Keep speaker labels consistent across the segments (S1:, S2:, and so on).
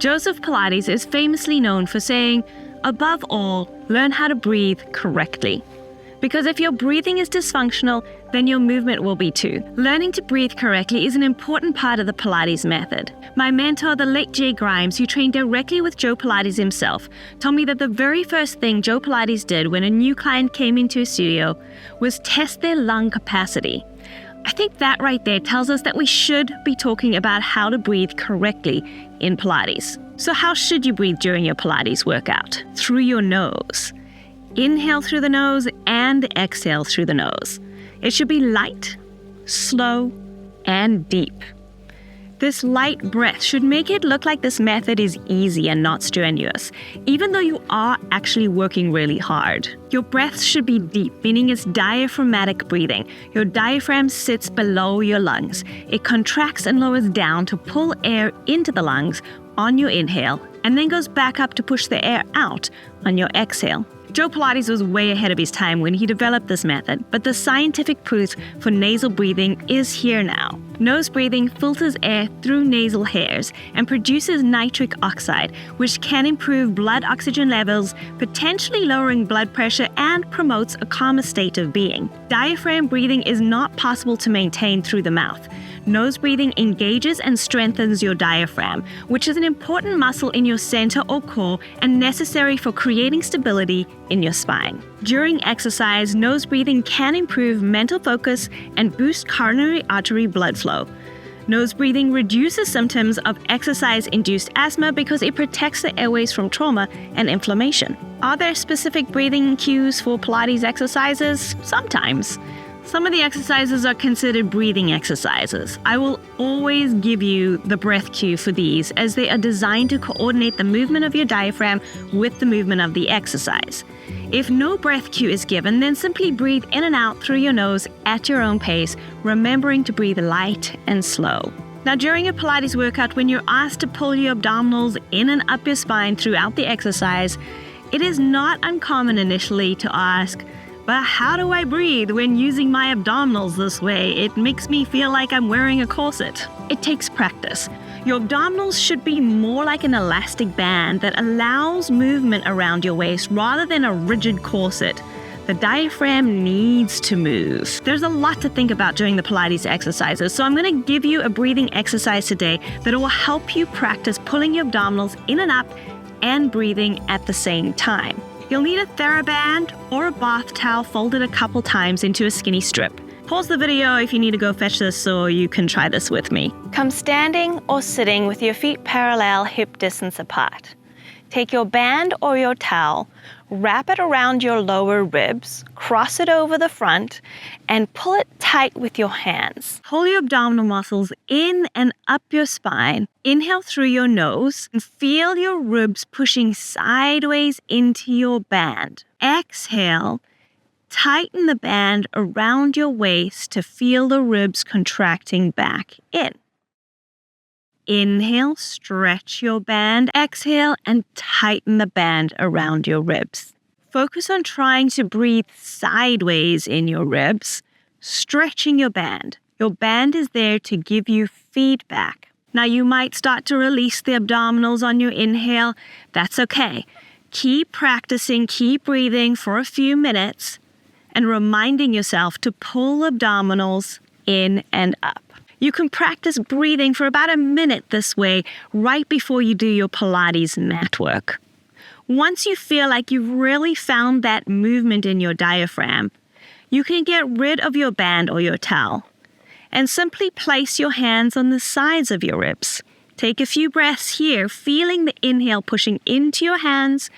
S1: Joseph Pilates is famously known for saying, above all, learn how to breathe correctly. Because if your breathing is dysfunctional, then your movement will be too. Learning to breathe correctly is an important part of the Pilates method. My mentor, the late Jay Grimes, who trained directly with Joe Pilates himself, told me that the very first thing Joe Pilates did when a new client came into his studio was test their lung capacity. I think that right there tells us that we should be talking about how to breathe correctly in Pilates. So how should you breathe during your Pilates workout? Through your nose. Inhale through the nose and exhale through the nose. It should be light, slow, and deep. This light breath should make it look like this method is easy and not strenuous, even though you are actually working really hard. Your breath should be deep, meaning it's diaphragmatic breathing. Your diaphragm sits below your lungs. It contracts and lowers down to pull air into the lungs on your inhale, and then goes back up to push the air out on your exhale. Joe Pilates was way ahead of his time when he developed this method, but the scientific proof for nasal breathing is here now. Nose breathing filters air through nasal hairs and produces nitric oxide, which can improve blood oxygen levels, potentially lowering blood pressure, and promotes a calmer state of being. Diaphragm breathing is not possible to maintain through the mouth. Nose breathing engages and strengthens your diaphragm, which is an important muscle in your center or core and necessary for creating stability in your spine. During exercise, nose breathing can improve mental focus and boost coronary artery blood flow. Nose breathing reduces symptoms of exercise-induced asthma because it protects the airways from trauma and inflammation. Are there specific breathing cues for Pilates exercises? Sometimes. Some of the exercises are considered breathing exercises. I will always give you the breath cue for these, as they are designed to coordinate the movement of your diaphragm with the movement of the exercise. If no breath cue is given, then simply breathe in and out through your nose at your own pace, remembering to breathe light and slow. Now, during a Pilates workout, when you're asked to pull your abdominals in and up your spine throughout the exercise, it is not uncommon initially to ask, but how do I breathe when using my abdominals this way? It makes me feel like I'm wearing a corset. It takes practice. Your abdominals should be more like an elastic band that allows movement around your waist rather than a rigid corset. The diaphragm needs to move. There's a lot to think about during the Pilates exercises, so I'm going to give you a breathing exercise today that will help you practice pulling your abdominals in and up and breathing at the same time. You'll need a TheraBand or a bath towel folded a couple times into a skinny strip. Pause the video if you need to go fetch this so you can try this with me. Come standing or sitting with your feet parallel, hip distance apart. Take your band or your towel, wrap it around your lower ribs, cross it over the front, and pull it tight with your hands. Pull your abdominal muscles in and up your spine. Inhale through your nose and feel your ribs pushing sideways into your band. Exhale, tighten the band around your waist to feel the ribs contracting back in. Inhale, stretch your band. Exhale, and tighten the band around your ribs. Focus on trying to breathe sideways in your ribs, stretching your band. Your band is there to give you feedback. Now you might start to release the abdominals on your inhale. That's okay. Keep practicing, keep breathing for a few minutes and reminding yourself to pull abdominals in and up. You can practice breathing for about a minute this way right before you do your Pilates mat work. Once you feel like you've really found that movement in your diaphragm, you can get rid of your band or your towel and simply place your hands on the sides of your ribs. Take a few breaths here, feeling the inhale pushing into your hands,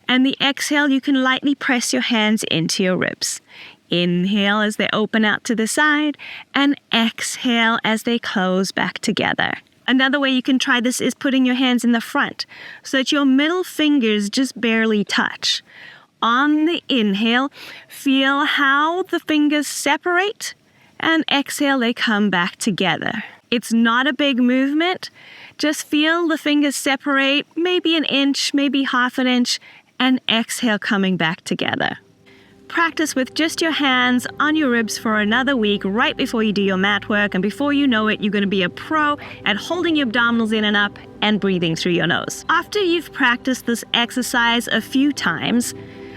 S1: and the exhale, you can lightly press your hands into your ribs. Inhale as they open out to the side, and exhale as they close back together. Another way you can try this is putting your hands in the front so that your middle fingers just barely touch. On the inhale, feel how the fingers separate, and exhale, they come back together. It's not a big movement. Just feel the fingers separate, maybe an inch, maybe half an inch, and exhale coming back together. practice with just your hands on your ribs for another week right before you do your mat work, and before you know it, you're going to be a pro at holding your abdominals in and up and breathing through your nose. After you've practiced this exercise a few times,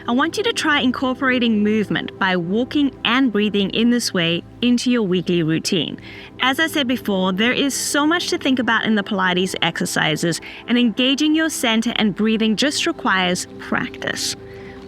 S1: I want you to try incorporating movement by walking and breathing in this way into your weekly routine. As I said before, there is so much to think about in the Pilates exercises, and engaging your center and breathing just requires practice.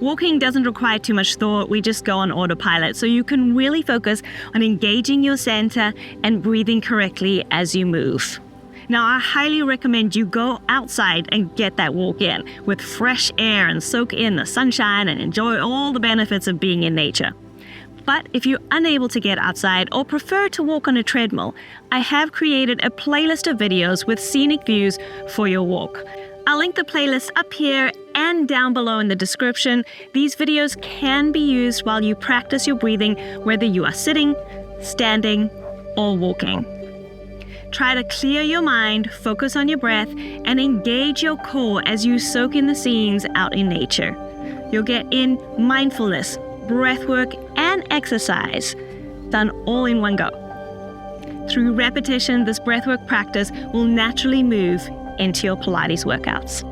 S1: Walking doesn't require too much thought, we just go on autopilot, so you can really focus on engaging your center and breathing correctly as you move. Now, I highly recommend you go outside and get that walk in with fresh air and soak in the sunshine and enjoy all the benefits of being in nature. But if you're unable to get outside or prefer to walk on a treadmill, I have created a playlist of videos with scenic views for your walk. I'll link the playlist up here and down below in the description. These videos can be used while you practice your breathing, whether you are sitting, standing, or walking. Try to clear your mind, focus on your breath, and engage your core as you soak in the scenes out in nature. You'll get in mindfulness, breathwork, and exercise done all in one go. Through repetition, this breathwork practice will naturally move into your Pilates workouts.